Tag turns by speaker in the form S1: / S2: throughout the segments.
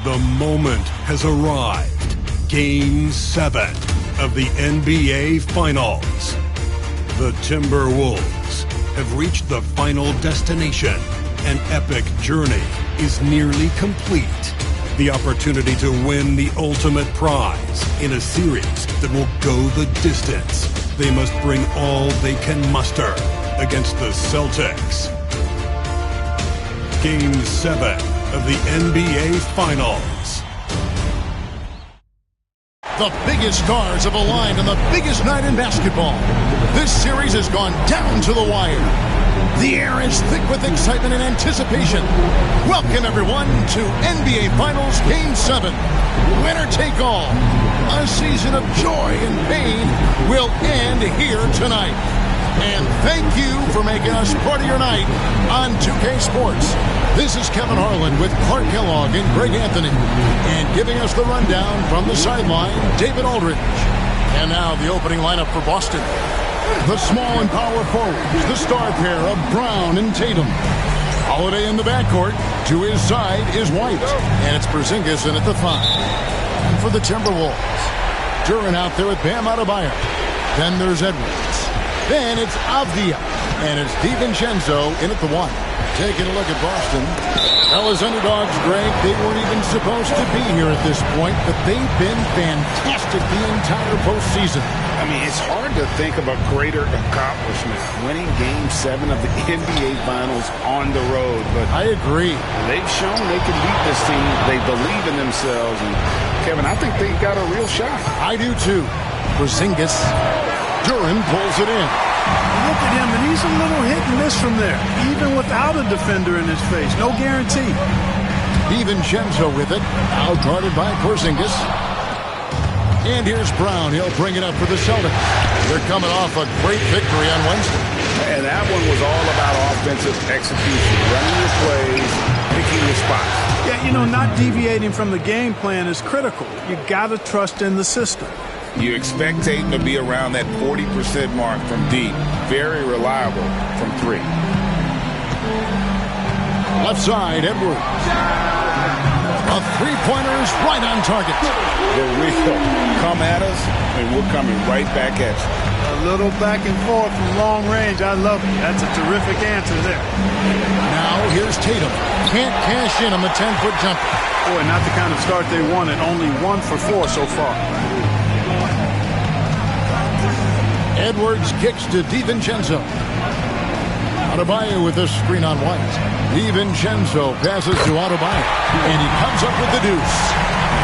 S1: The moment has arrived. Game 7 of the NBA Finals. The Timberwolves have reached the final destination. An epic journey is nearly complete. The opportunity to win the ultimate prize in a series that will go the distance. They must bring all they can muster against the Celtics. Game 7 of the NBA Finals.
S2: The biggest stars have aligned on the biggest night in basketball. This series has gone down to the wire. The air is thick with excitement and anticipation. Welcome, everyone, to NBA Finals Game 7. Winner take all. A season of joy and pain will end here tonight. And thank you for making us part of your night on 2K Sports. This is Kevin Harlan with Clark Kellogg and Greg Anthony. And giving us the rundown from the sideline, David Aldridge. And now the opening lineup for Boston. The small and power forwards, the star pair of Brown and Tatum. Holiday in the backcourt. To his side is White. And it's Porzingis in at the 5. For the Timberwolves, Duran out there with Bam Adebayo. Then there's Edwards. Then it's Avdia. And it's DiVincenzo in at the 1. Taking a look at Boston. Well, as underdogs, Greg, they weren't even supposed to be here at this point, but they've been fantastic the entire postseason.
S3: I mean, it's hard to think of a greater accomplishment, winning Game 7 of the NBA Finals on the road. But
S2: I agree.
S3: They've shown they can beat this team. They believe in themselves. And, Kevin, I think they've got a real shot.
S2: I do, too. Porzingis. Duran pulls it in.
S4: Look at him, and he's a little hit and miss from there, even without a defender in his face. No guarantee.
S2: DiVincenzo with it, out guarded by Porzingis. And here's Brown. He'll bring it up for the Celtics. They're coming off a great victory on Wednesday.
S3: And that one was all about offensive execution, running your plays, picking your spots.
S4: Yeah, you know, not deviating from the game plan is critical. You got to trust in the system.
S3: You expect Tatum to be around that 40% mark from deep. Very reliable from 3.
S2: Left side, Edwards. A three-pointer is right on target.
S3: The real come at us, and we're coming right back at you.
S4: A little back and forth from long range. I love it. That's a terrific answer there.
S2: Now here's Tatum. Can't cash in on the 10-foot jumper.
S4: Boy, not the kind of start they wanted. Only 1 for 4 so far.
S2: Edwards kicks to DiVincenzo. Adebayo with a screen on White. DiVincenzo passes to Adebayo. And he comes up with the deuce.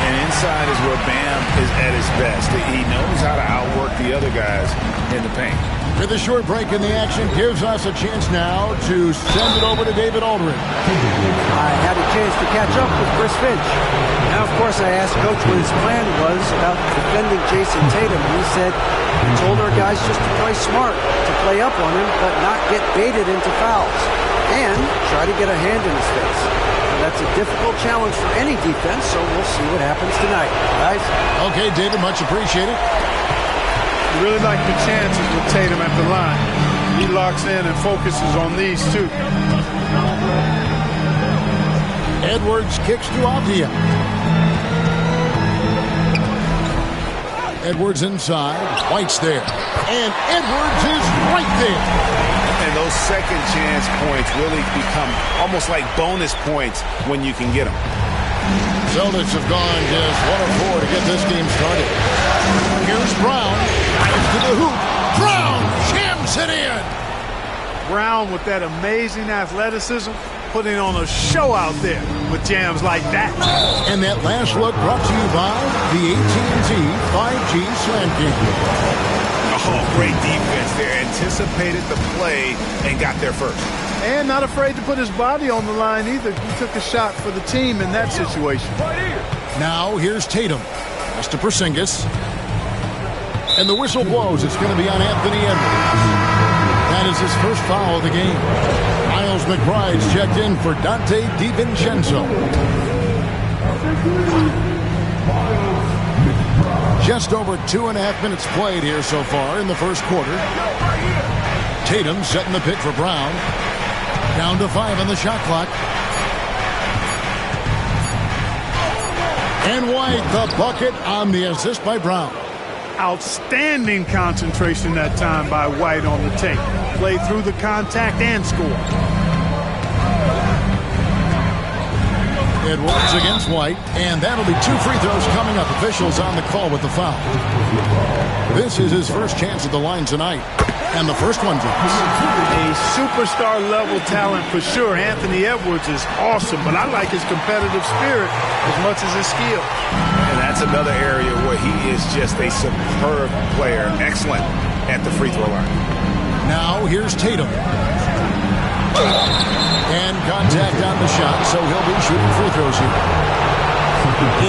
S3: And inside is where Bam is at his best. He knows how to outwork the other guys in the paint.
S2: With a short break in the action, gives us a chance now to send it over to David Aldridge.
S5: I had a chance to catch up with Chris Finch. Now, of course, I asked Coach what his plan was about defending Jason Tatum. And he said he told our guys just to play smart, to play up on him, but not get baited into fouls. And try to get a hand in his face. And that's a difficult challenge for any defense, so we'll see what happens tonight. Guys?
S2: Okay, David, much appreciated.
S4: You really like the chances with Tatum at the line. He locks in and focuses on these two.
S2: Edwards kicks to Avdia. Edwards inside. White's there. And Edwards is right there.
S3: And those second chance points really become almost like bonus points when you can get them.
S2: Celtics have gone just 1 of 4 to get this game started. Here's Brown. Drives to the hoop. Brown jams it in.
S4: Brown with that amazing athleticism, putting on a show out there with jams like that.
S2: And that last look brought to you by the AT&T 5G Slam King.
S3: Oh, great defense there. Anticipated the play and got there first.
S4: And not afraid to put his body on the line either. He took a shot for the team in that situation.
S2: Now here's Tatum. Pass to Porzingis. And the whistle blows. It's going to be on Anthony Edwards. That is his first foul of the game. Miles McBride's checked in for Dante DiVincenzo. Just over 2.5 minutes played here so far in the first quarter. Tatum setting the pick for Brown. Down to 5 on the shot clock. And White, the bucket on the assist by Brown.
S4: Outstanding concentration that time by White on the tape. Played through the contact and scored.
S2: Edwards against White, and that'll be 2 free throws coming up. Officials on the call with the foul. This is his first chance at the line tonight, and the first one drops.
S4: A superstar level talent for sure. Anthony Edwards is awesome, but I like his competitive spirit as much as his skill.
S3: And that's another area where he is just a superb player. Excellent at the free throw line.
S2: Now here's Tatum. And contact on the shot, so he'll be shooting free throws here.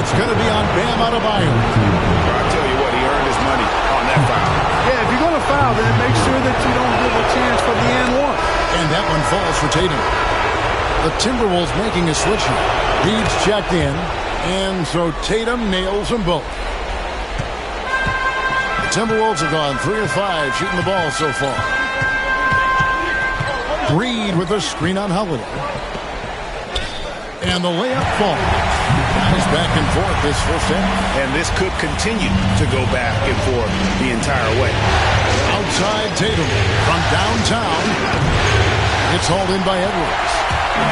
S2: It's going to be on Bam Adebayo.
S3: I'll tell you what, he earned his money on that foul.
S4: Yeah, if you're going to foul, then make sure that you don't give a chance for the and one.
S2: And that one falls for Tatum. The Timberwolves making a switch here. Reed's checked in, and so Tatum nails them both. The Timberwolves have gone 3 of 5 shooting the ball so far. Reed with a screen on Holiday. And the layup falls. Guys back and forth this first half.
S3: And this could continue to go back and forth the entire way.
S2: Outside Tatum from downtown. It's hauled in by Edwards.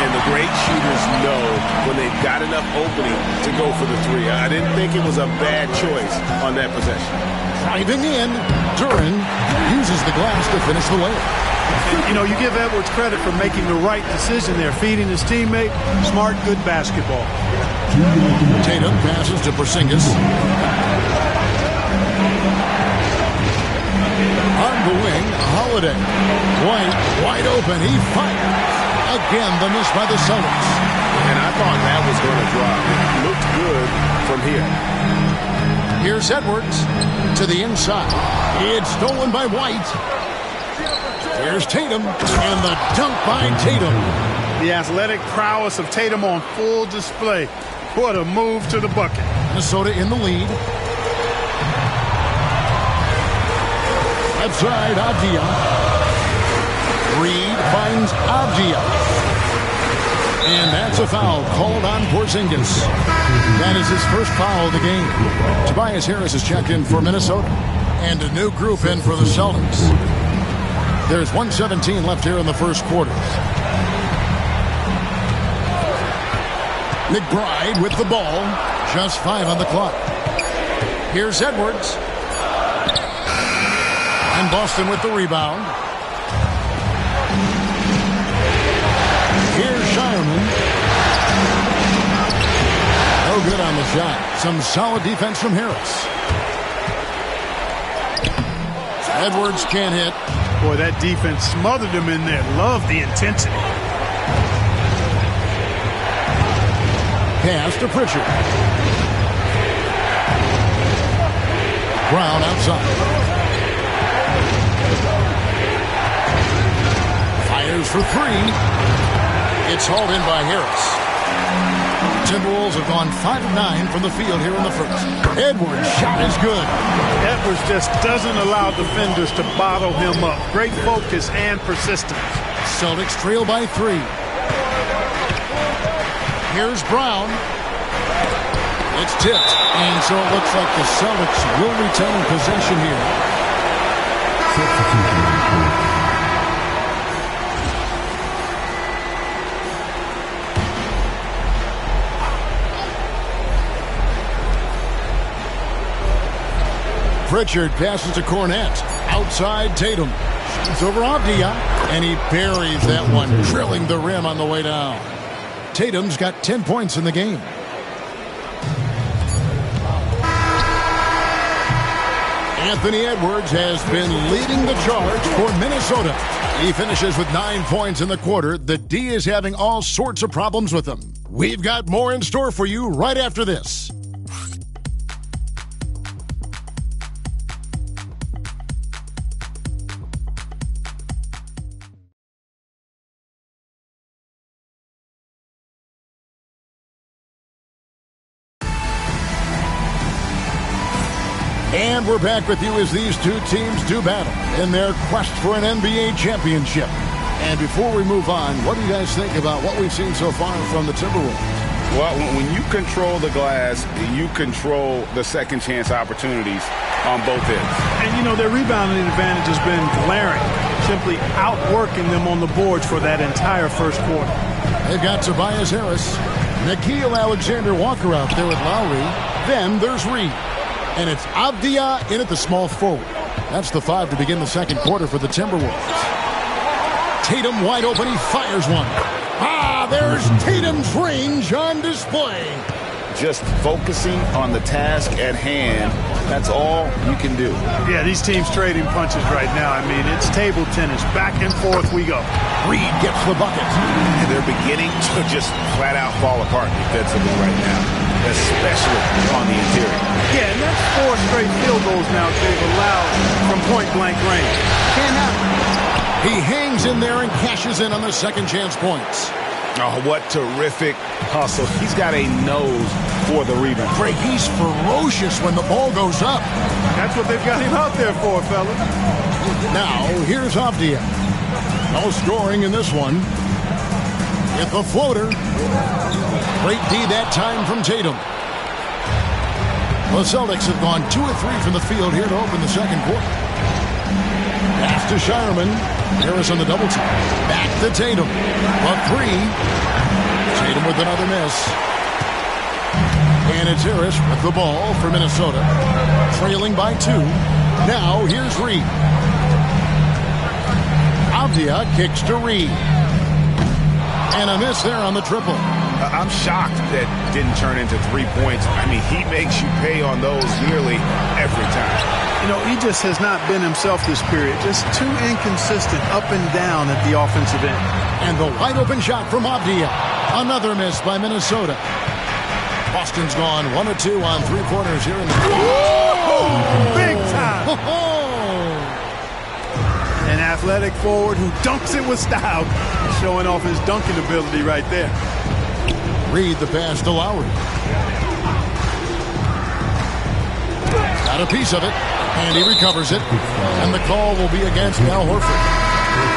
S3: And the great shooters know when they've got enough opening to go for the three. I didn't think it was a bad choice on that possession.
S2: Driving in, Duran uses the glass to finish the layup.
S4: And, you know, you give Edwards credit for making the right decision there, feeding his teammate. Smart, good basketball.
S2: Tatum passes to Porzingis. On the wing, Holiday. White, wide open. He fires. Again, the miss by the Celtics.
S3: And I thought that was going to drop. It looked good from here.
S2: Here's Edwards to the inside. It's stolen by White. Here's Tatum, and the dunk by Tatum.
S4: The athletic prowess of Tatum on full display. What a move to the bucket.
S2: Minnesota in the lead. Left side, Avdia. Reed finds Avdia. And that's a foul called on Porzingis. That is his first foul of the game. Tobias Harris is checked in for Minnesota. And a new group in for the Celtics. There's 1:17 left here in the first quarter. McBride with the ball. Just 5 on the clock. Here's Edwards. And Boston with the rebound. Here's Shireman. No good on the shot. Some solid defense from Harris. Edwards can't hit.
S4: Boy, that defense smothered him in there. Love the intensity.
S2: Pass to Pritchard. Brown outside. Fires for 3. It's hauled in by Harris. Timberwolves have gone 5 of 9 from the field here in the first. Edwards' shot is good.
S4: Edwards just doesn't allow defenders to bottle him up. Great focus and persistence.
S2: Celtics trail by 3. Here's Brown. It's tipped. And so it looks like the Celtics will retain possession here. Pritchard passes to Cornette. Outside Tatum. Shoots over Avdia. And he buries that one, drilling the rim on the way down. Tatum's got 10 points in the game. Anthony Edwards has been leading the charge for Minnesota. He finishes with 9 points in the quarter. The D is having all sorts of problems with him. We've got more in store for you right after this. And we're back with you as these two teams do battle in their quest for an NBA championship. And before we move on, what do you guys think about what we've seen so far from the Timberwolves?
S3: Well, when you control the glass, you control the second chance opportunities on both ends.
S4: And, you know, their rebounding advantage has been glaring, simply outworking them on the boards for that entire first quarter.
S2: They've got Tobias Harris, Nickeil Alexander-Walker out there with Lowry. Then there's Reed. And it's Avdia in at the small forward. That's the 5 to begin the second quarter for the Timberwolves. Tatum wide open. He fires one. There's Tatum's range on display.
S3: Just focusing on the task at hand. That's all you can do.
S4: Yeah, these teams trading punches right now. I mean, it's table tennis. Back and forth we go.
S2: Reed gets the bucket.
S3: And they're beginning to just flat out fall apart defensively right now, especially on the interior.
S4: Yeah, and that's 4 straight field goals now they've allowed from point-blank range. Can't happen.
S2: He hangs in there and cashes in on the second chance points.
S3: Oh, what terrific hustle. He's got a nose for the rebound.
S2: Craig, he's ferocious when the ball goes up.
S4: That's what they've got him out there for, fellas.
S2: Now, here's Avdia. No scoring in this one. With the floater. Great D that time from Tatum. The Celtics have gone 2 of 3 from the field here to open the second quarter. Pass to Shireman. Harris on the double team. Back to Tatum. A 3. Tatum with another miss. And it's Harris with the ball for Minnesota. Trailing by 2. Now here's Reed. Avdia kicks to Reed. And a miss there on the triple.
S3: I'm shocked that didn't turn into 3 points. I mean, he makes you pay on those nearly every time.
S4: You know, he just has not been himself this period. Just too inconsistent up and down at the offensive end.
S2: And the wide open shot from Avdia. Another miss by Minnesota. Boston's gone 1 of 2 on 3-pointers here in the
S4: big time. An athletic forward who dunks it with style. Showing off his dunking ability right there.
S2: Reed the pass to Lowry. Got a piece of it. And he recovers it. And the call will be against Al Horford.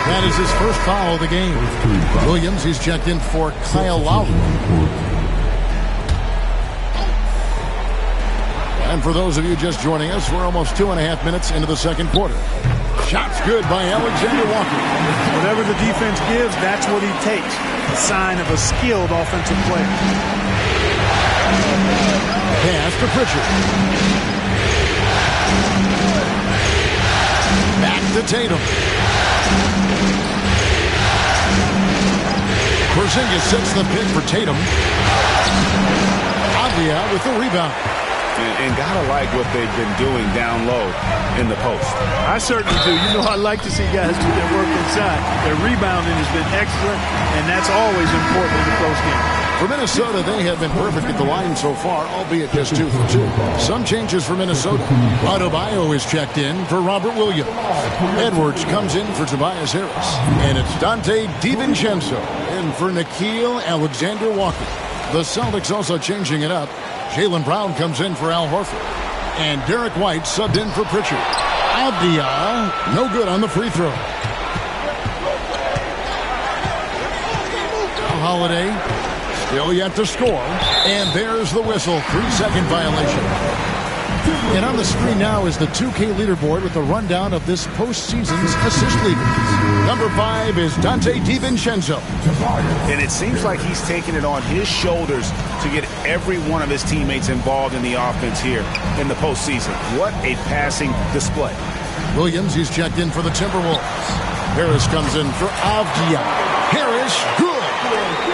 S2: That is his first foul of the game. Williams, he's checked in for Kyle Lowry. And for those of you just joining us, we're almost 2.5 minutes into the second quarter. Shots good by Alexander Walker.
S4: Whatever the defense gives, that's what he takes. A sign of a skilled offensive player.
S2: Pass to Pritchard. Back to Tatum. Porzingis sets the pick for Tatum. Avdia with the rebound.
S3: And gotta like what they've been doing down low in the post.
S4: I certainly do. You know, I like to see guys do their work inside. Their rebounding has been excellent, and that's always important in the close game.
S2: For Minnesota, they have been perfect at the line so far, albeit just 2 for 2. Some changes for Minnesota. Adebayo is checked in for Robert Williams. Edwards comes in for Tobias Harris. And it's Dante DiVincenzo in for Nickeil Alexander-Walker. The Celtics also changing it up. Jaylen Brown comes in for Al Horford. And Derek White subbed in for Pritchard. Avdia, no good on the free throw. Holiday. Still yet to score. And there's the whistle. 3-second violation. And on the screen now is the 2K leaderboard with a rundown of this postseason's assist leaders. Number 5 is Dante DiVincenzo.
S3: And it seems like he's taking it on his shoulders to get every one of his teammates involved in the offense here in the postseason. What a passing display.
S2: Williams, he's checked in for the Timberwolves. Harris comes in for Avdia. Harris, good.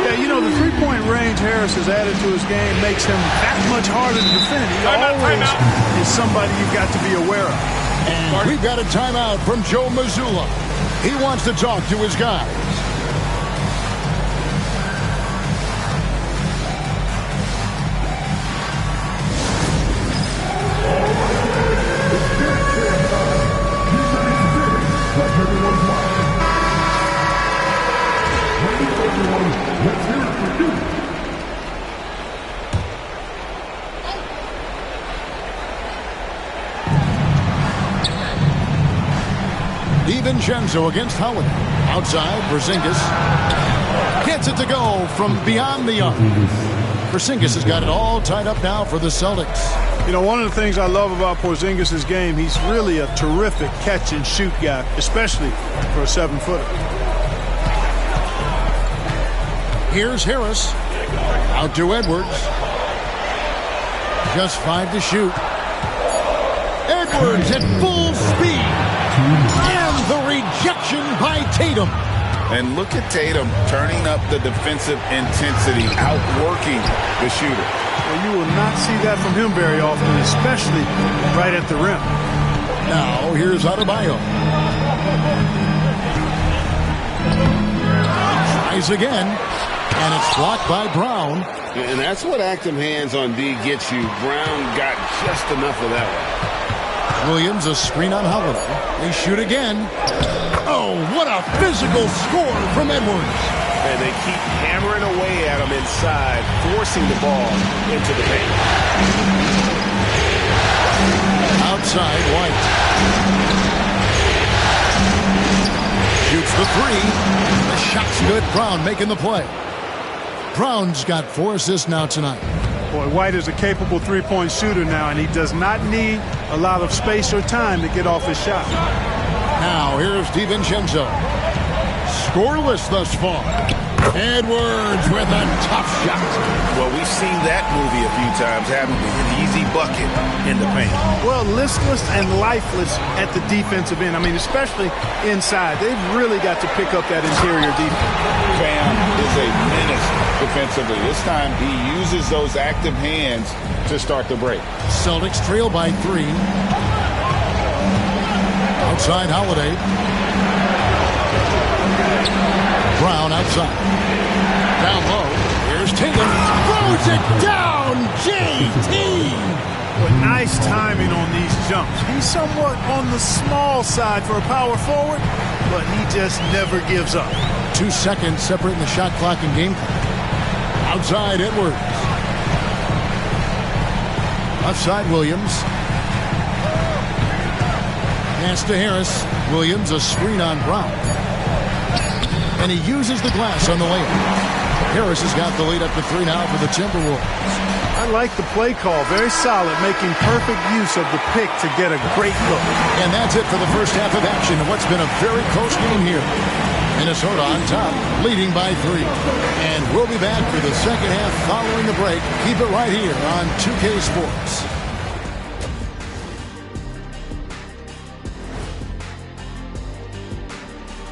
S4: Yeah, you know, the three-point range Harris has added to his game makes him that much harder to defend. He always is somebody you've got to be aware of.
S2: And we've got a timeout from Joe Mazzulla. He wants to talk to his guys. DiVincenzo against Holiday. Outside, Porzingis gets it to go from beyond the arc. Porzingis has got it all tied up now for the Celtics.
S4: You know, one of the things I love about Porzingis' game, he's really a terrific catch-and-shoot guy, especially for a 7-footer.
S2: Here's Harris. Out to Edwards. Just 5 to shoot. Edwards at full speed. And the rejection by Tatum.
S3: And look at Tatum turning up the defensive intensity, outworking the shooter.
S4: Well, you will not see that from him very often, especially right at the rim.
S2: Now, here's Adebayo. Tries again, and it's blocked by Brown.
S6: And that's what active hands on D gets you. Brown got just enough of that one.
S2: Williams, a screen on Holiday. They shoot again. Oh, what a physical score from Edwards.
S6: And they keep hammering away at him inside, forcing the ball into the paint.
S2: Outside, White. Shoots the 3. The shot's good. Brown making the play. Brown's got 4 assists now tonight.
S4: Boy, White is a capable three-point shooter now, and he does not need a lot of space or time to get off his shot.
S2: Now, here's DiVincenzo. Scoreless thus far. Edwards with a tough shot.
S3: Well, we've seen that movie a few times, haven't we? An easy bucket in the paint.
S4: Well, listless and lifeless at the defensive end. I mean, especially inside. They've really got to pick up that interior defense.
S3: Bam is a menace defensively. This time he uses those active hands to start the break.
S2: Celtics trail by 3. Outside Holiday. Brown outside. Down low. Here's Tatum. Throws it down. JT.
S4: But nice timing on these jumps. He's somewhat on the small side for a power forward, but he just never gives up.
S2: 2 seconds separating the shot clock and game clock. Outside Edwards. Outside Williams. Pass to Harris. Williams, a screen on Brown. And he uses the glass on the layup. Harris has got the lead up to 3 now for the Timberwolves.
S4: I like the play call. Very solid, making perfect use of the pick to get a great look.
S2: And that's it for the first half of action in what's been a very close game here. Minnesota on top, leading by 3. And we'll be back for the second half following the break. Keep it right here on 2K Sports.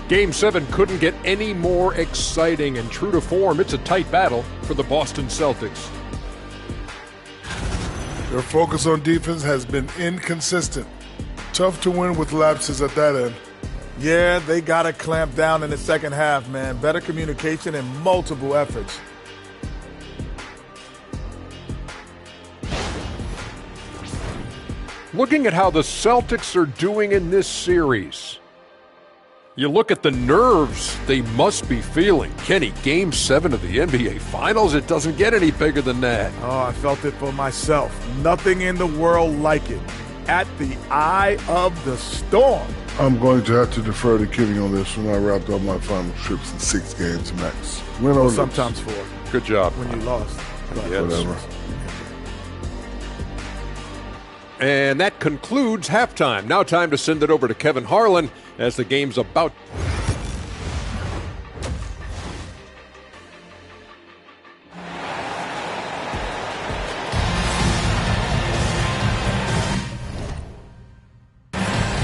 S7: Game 7 couldn't get any more exciting, and true to form, it's a tight battle for the Boston Celtics.
S8: Their focus on defense has been inconsistent. Tough to win with lapses at that end.
S9: Yeah, they got to clamp down in the second half, man. Better communication and multiple efforts.
S7: Looking at how the Celtics are doing in this series, you look at the nerves they must be feeling. Kenny, Game 7 of the NBA Finals, it doesn't get any bigger than that.
S9: Oh, I felt it for myself. Nothing in the world like it. At the eye of the storm.
S8: I'm going to have to defer to Kenny on this when I wrapped up my final trips in 6 games max. Win or lose.
S9: Sometimes 4.
S7: Good job.
S9: When you lost.
S7: Yes.
S8: Whatever.
S7: And that concludes halftime. Now time to send it over to Kevin Harlan as the game's about.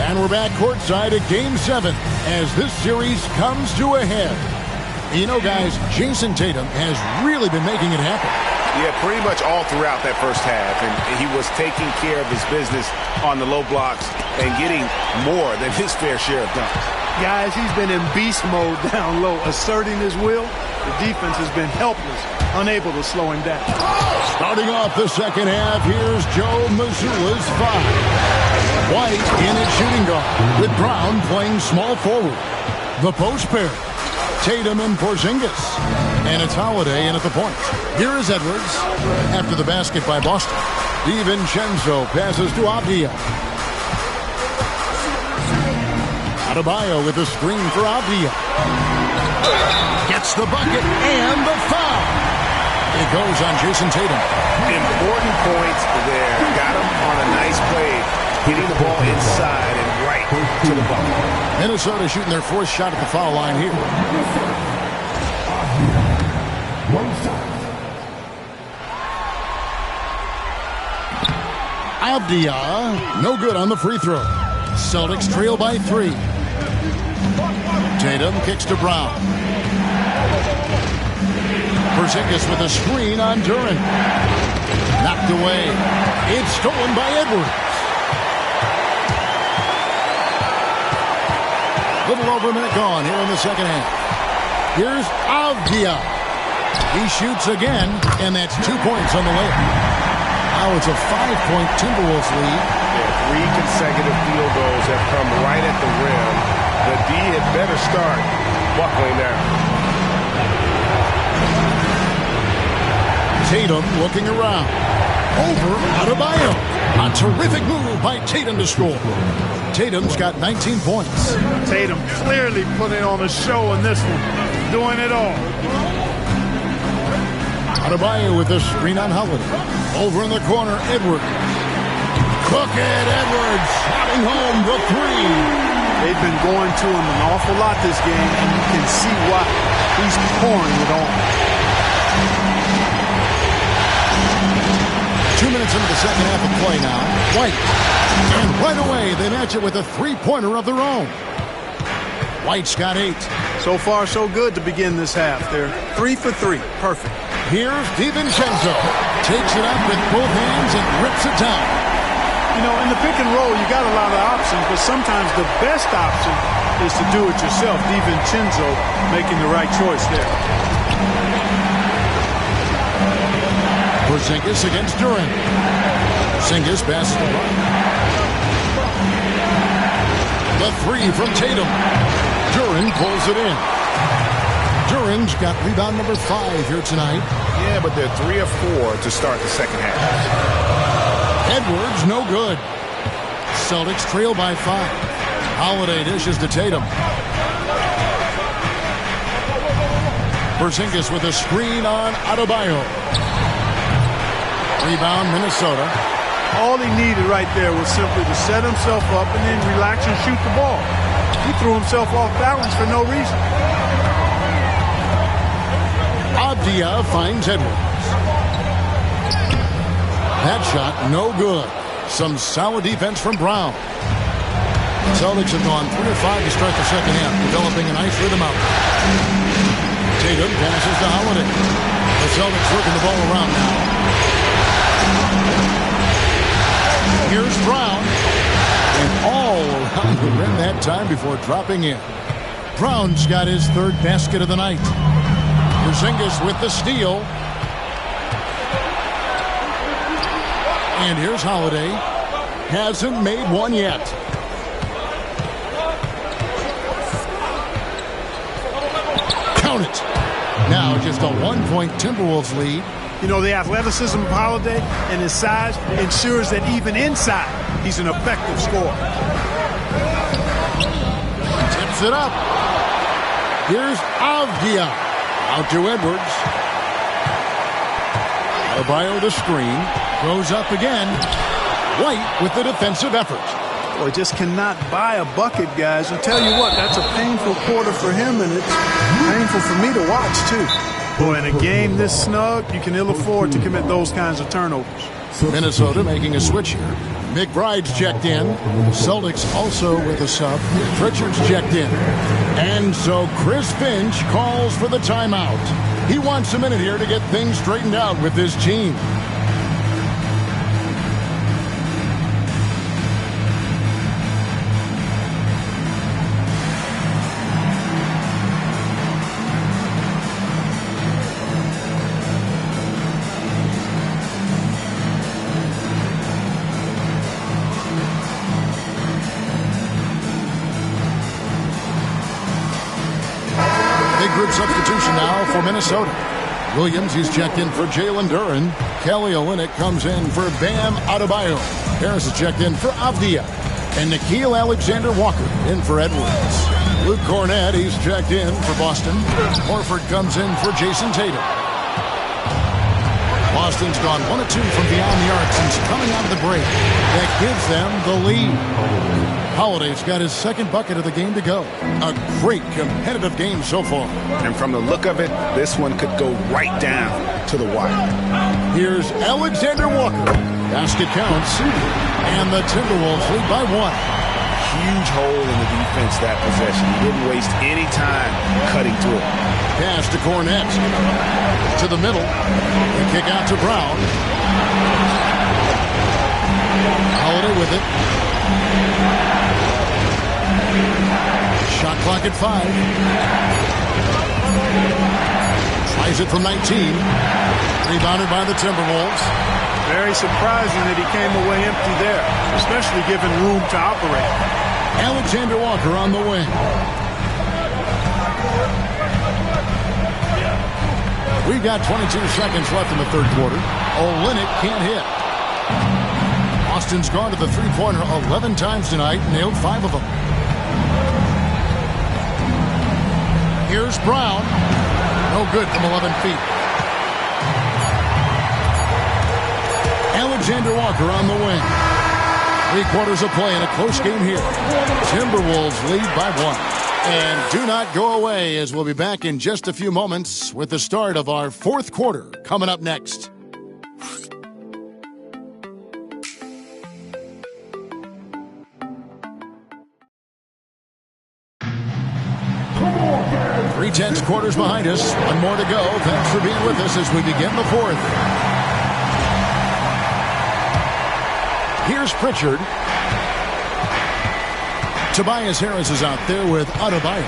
S2: And we're back courtside at Game 7 as this series comes to a head. You know, guys, Jason Tatum has really been making it happen.
S3: Yeah, pretty much all throughout that first half, and he was taking care of his business on the low blocks and getting more than his fair share of dunks.
S4: Guys, he's been in beast mode down low, asserting his will. The defense has been helpless, unable to slow him down.
S2: Starting off the second half, here's Joe Mazzulla's 5. White in at shooting guard, with Brown playing small forward. The post pair, Tatum and Porzingis. And it's Holiday in at the point. Here is Edwards after the basket by Boston. DiVincenzo passes to Avdia. Adebayo with the screen for Avdia. Gets the bucket and the foul. It goes on Jason Tatum.
S3: Important points there. Got him on a nice play, hitting the ball inside and right to the bucket.
S2: Minnesota shooting their fourth shot at the foul line here. Avdia, no good on the free throw. Celtics trail by 3. Tatum kicks to Brown. Porzingis with a screen on Duran. Knocked away. It's stolen by Edwards. Little over a minute gone here in the second half. Here's Avdia. He shoots again, and that's 2 points on the layup. Now it's a 5-point Timberwolves lead.
S3: Yeah, 3 consecutive field goals have come right at the rim. The D had better start buckling down.
S2: Tatum looking around. Over Adebayo. A terrific move by Tatum to score. Tatum's got 19 points.
S4: Tatum clearly putting on a show in this one. Doing it all.
S2: Adebayo with a screen on Holiday. Over in the corner, Edwards. Cook it, Edwards. Slotting home the 3.
S4: They've been going to him an awful lot this game, and you can see why. He's pouring it on.
S2: 2 minutes into the second half of play now. White. And right away, they match it with a three-pointer of their own. White's got 8.
S4: So far, so good to begin this half. They're 3 for 3. Perfect.
S2: Here's DiVincenzo. Takes it up with both hands and rips it down.
S4: You know, in the pick and roll, you got a lot of options, but sometimes the best option is to do it yourself. DiVincenzo making the right choice there.
S2: Porzingis against Duran. Porzingis passes the ball. The 3 from Tatum. Duran pulls it in. Duran's got rebound number 5 here tonight.
S3: Yeah, but they're 3 of 4 to start the second half.
S2: Edwards, no good. Celtics trail by 5. Holiday dishes to Tatum. Porzingis with a screen on Adebayo. Rebound, Minnesota.
S4: All he needed right there was simply to set himself up and then relax and shoot the ball. He threw himself off balance for no reason.
S2: Avdia finds Edwards. That shot, no good. Some solid defense from Brown. Celtics have gone 3 of 5 to start the second half, developing a nice rhythm out. Tatum passes to Holiday. The Celtics working the ball around now. Here's Brown. And all around the rim that time before dropping in. Brown's got his 3rd basket of the night. Porzingis with the steal. And here's Holiday. Hasn't made one yet. Count it. Now just a 1-point Timberwolves lead.
S4: You know, the athleticism of Holiday and his size ensures that even inside, he's an effective scorer.
S2: Tips it up. Here's Avdia. Out to Edwards. Adebayo the screen. Goes up again. White with the defensive effort.
S4: Boy, just cannot buy a bucket, guys. I'll tell you what, that's a painful quarter for him, and it's painful for me to watch, too. Boy, in a game this snug, you can ill afford to commit those kinds of turnovers.
S2: Minnesota making a switch here. McBride's checked in. Celtics also with a sub. Pritchard's checked in. And so Chris Finch calls for the timeout. He wants a minute here to get things straightened out with his team. Group substitution now for Minnesota. Williams, he's checked in for Jalen Duran. Kelly Olynyk comes in for Bam Adebayo. Harris is checked in for Avdia. And Nickeil Alexander-Walker in for Edwards. Luke Cornett, he's checked in for Boston. Horford comes in for Jason Tatum. Boston's gone 1 of 2 from beyond the arc since coming out of the break. That gives them the lead. Holiday's got his second bucket of the game to go. A great competitive game so far.
S3: And from the look of it, this one could go right down to the wire.
S2: Here's Alexander Walker. Basket counts. And the Timberwolves lead by 1.
S3: Huge hole in the defense that possession. He didn't waste any time cutting through it.
S2: Pass to Cornette. To the middle. The kick out to Brown. Holiday with it. Shot clock at 5. Tries it from 19. Rebounded by the Timberwolves.
S4: Very surprising that he came away empty there, especially given room to operate.
S2: Alexander Walker on the wing. We've got 22 seconds left in the third quarter. Olynyk can't hit. Austin's gone to the three-pointer 11 times tonight, nailed 5 of them. Here's Brown. No good from 11 feet. Alexander Walker on the wing. 3 quarters of play in a close game here. Timberwolves lead by 1. And do not go away, as we'll be back in just a few moments with the start of our fourth quarter coming up next. Three-tenths quarters behind us. One more to go. Thanks for being with us as we begin the fourth. Here's Pritchard. Tobias Harris is out there with Adebayo.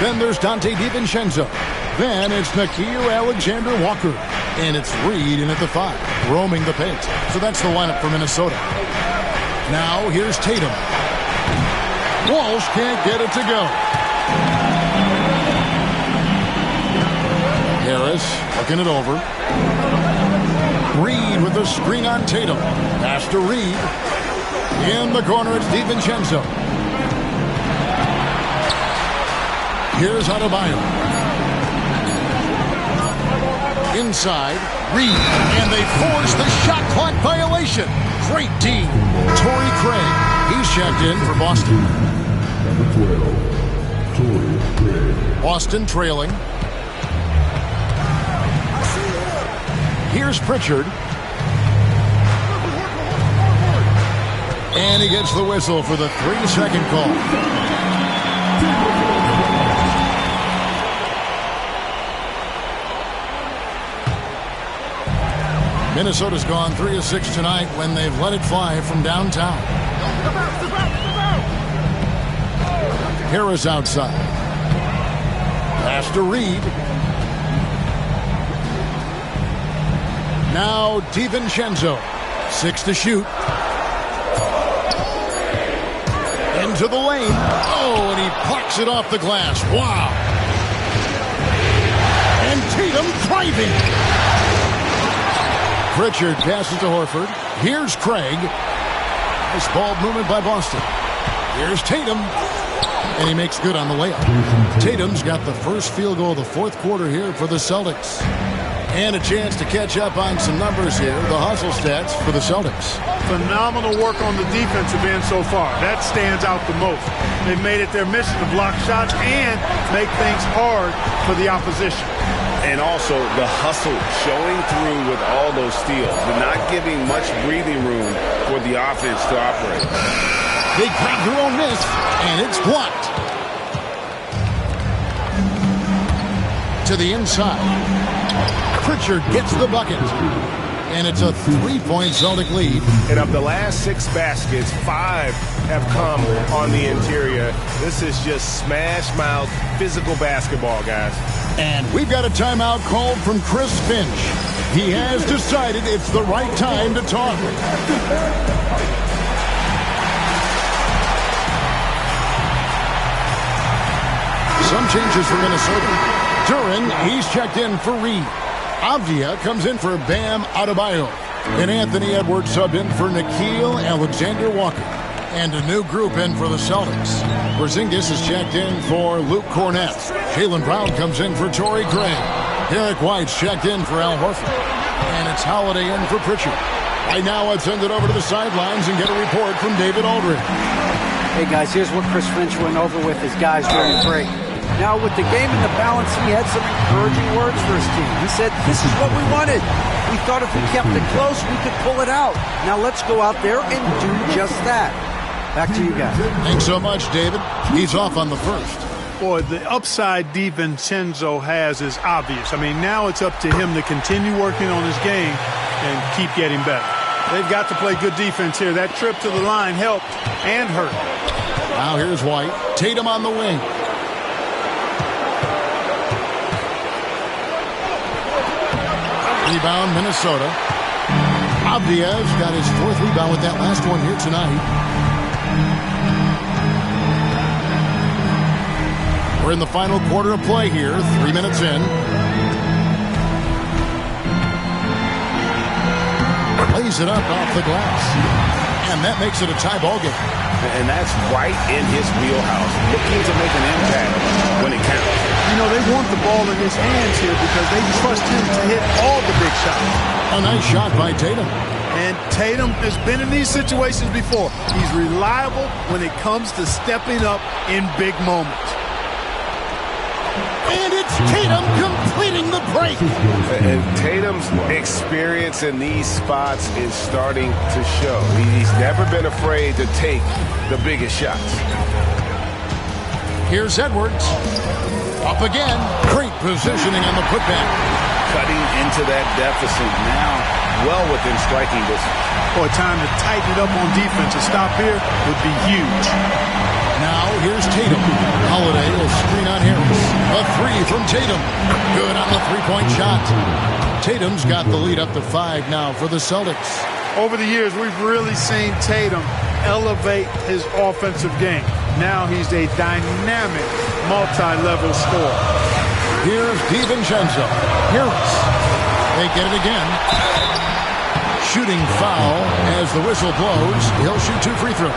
S2: Then there's Dante DiVincenzo. Then it's Nickeil Alexander-Walker. And it's Reed in at the 5, roaming the paint. So that's the lineup for Minnesota. Now here's Tatum. Walsh can't get it to go. Harris looking it over. Reed with the screen on Tatum. Pass to Reed. In the corner, it's DiVincenzo. Here's Adebayo. Inside, Reed. And they force the shot clock violation. Great D. Torrey Craig. He's checked in for Boston.
S10: Number 12, Torrey Craig.
S2: Boston trailing. Here's Pritchard. And he gets the whistle for the 3-second call. Minnesota's gone 3 of 6 tonight when they've let it fly from downtown. Harris outside. Pass to Reed. Now DiVincenzo. 6 to shoot. Into the lane. Oh, and he plucks it off the glass. Wow. And Tatum driving. Pritchard passes to Horford. Here's Craig. Nice ball movement by Boston. Here's Tatum. And he makes good on the layup. Tatum's got the first field goal of the fourth quarter here for the Celtics. And a chance to catch up on some numbers here. The hustle stats for the Celtics.
S4: Phenomenal work on the defensive end so far. That stands out the most. They've made it their mission to block shots and make things hard for the opposition.
S3: And also the hustle showing through with all those steals, but not giving much breathing room for the offense to operate.
S2: They grab their own miss, and it's blocked. To the inside. Pritchard gets the bucket. And it's a 3-point Celtic lead.
S11: And of the last 6 baskets, 5 have come on the interior. This is just smash-mouth physical basketball, guys.
S2: And we've got a timeout called from Chris Finch. He has decided it's the right time to talk. Some changes for Minnesota. Duran, he's checked in for Reed. Avdia comes in for Bam Adebayo. And Anthony Edwards subbed in for Nickeil Alexander-Walker. And a new group in for the Celtics. Porzingis is checked in for Luke Cornett. Jaylen Brown comes in for Torrey Craig. Derek White's checked in for Al Horford. And it's Holiday in for Pritchard. Right now, let's send it over to the sidelines and get a report from David Aldridge.
S5: Hey, guys, here's what Chris Finch went over with his guys during break. Now, with the game in the balance, he had some encouraging words for his team. He said, this is what we wanted. We thought if we kept it close, we could pull it out. Now let's go out there and do just that. Back to you guys.
S2: Thanks so much, David. He's off on the first.
S4: Boy, the upside DiVincenzo has is obvious. I mean, now it's up to him to continue working on his game and keep getting better. They've got to play good defense here. That trip to the line helped and hurt.
S2: Now here's White. Tatum on the wing. Rebound, Minnesota. Avdia's got his fourth rebound with that last one here tonight. We're in the final quarter of play here, 3 minutes in. Lays it up off the glass. And that makes it a tie ball game.
S3: And that's right in his wheelhouse, looking to make an impact when it counts.
S4: You know, they want the ball in his hands here because they trust him to hit all the big shots.
S2: A nice shot by Tatum.
S4: And Tatum has been in these situations before. He's reliable when it comes to stepping up in big moments.
S2: And it's Tatum completing the break.
S3: And Tatum's experience in these spots is starting to show. He's never been afraid to take the biggest shots.
S2: Here's Edwards. Up again. Great positioning on the putback.
S3: Cutting into that deficit now, well within striking distance.
S4: Boy, time to tighten it up on defense. A stop here would be huge.
S2: Now here's Tatum. Holiday will screen on Harris. A three from Tatum. Good on the three-point shot. Tatum's got the lead up to 5 now for the Celtics.
S4: Over the years, we've really seen Tatum elevate his offensive game. Now he's a dynamic, multi-level scorer.
S2: Here's DiVincenzo. Harris. They get it again. Shooting foul as the whistle blows. He'll shoot 2 free throws.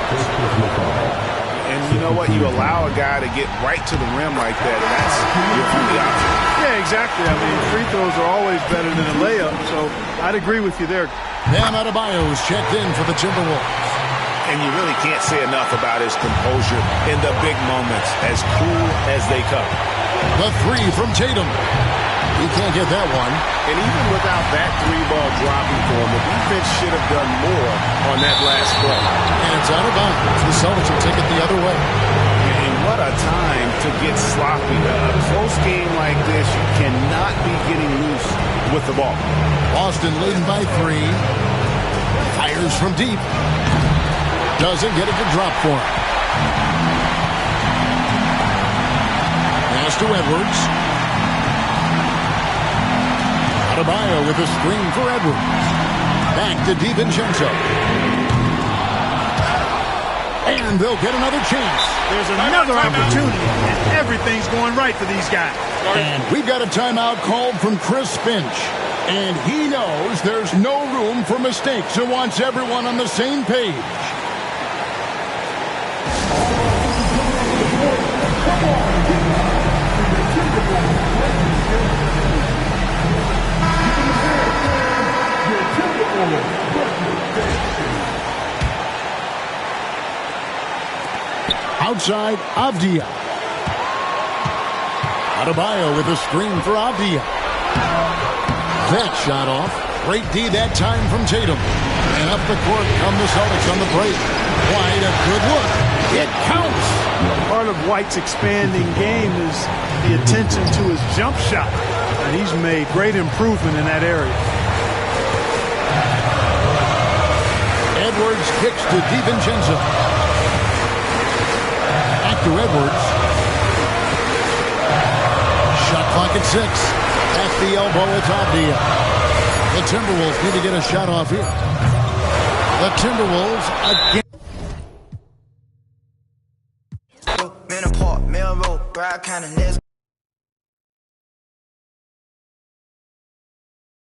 S3: And you know what? You allow a guy to get right to the rim like that, and that's your only option.
S4: Yeah, exactly. I mean, free throws are always better than a layup, so I'd agree with you there.
S2: Bam Adebayo's checked in for the Timberwolves.
S3: And you really can't say enough about his composure in the big moments, as cool as they come.
S2: The three from Tatum. He can't get that one.
S3: And even without that 3-ball dropping for him, the defense should have done more on that last play.
S2: And it's out of bounds. The Celtics will take it the other way.
S3: And what a time to get sloppy. A close game like this, you cannot be getting loose with the ball.
S2: Boston leading by 3. Fires from deep. Doesn't get it to drop for him. Pass to Edwards. Adebayo with a screen for Edwards. Back to DiVincenzo. And they'll get another chance.
S4: There's another opportunity, and everything's going right for these guys.
S2: And we've got a timeout called from Chris Finch. And he knows there's no room for mistakes and wants everyone on the same page. Outside, Avdia. Adebayo with a screen for Avdia. That shot off. Great D that time from Tatum. And up the court come the Celtics on the break. White, a good look. It counts.
S4: Part of White's expanding game is the attention to his jump shot. And he's made great improvement in that area.
S2: Edwards kicks to DiVincenzo. Back to Edwards. Shot clock at 6. At the elbow, it's Avdia. The Timberwolves need to get a shot off here. The Timberwolves again.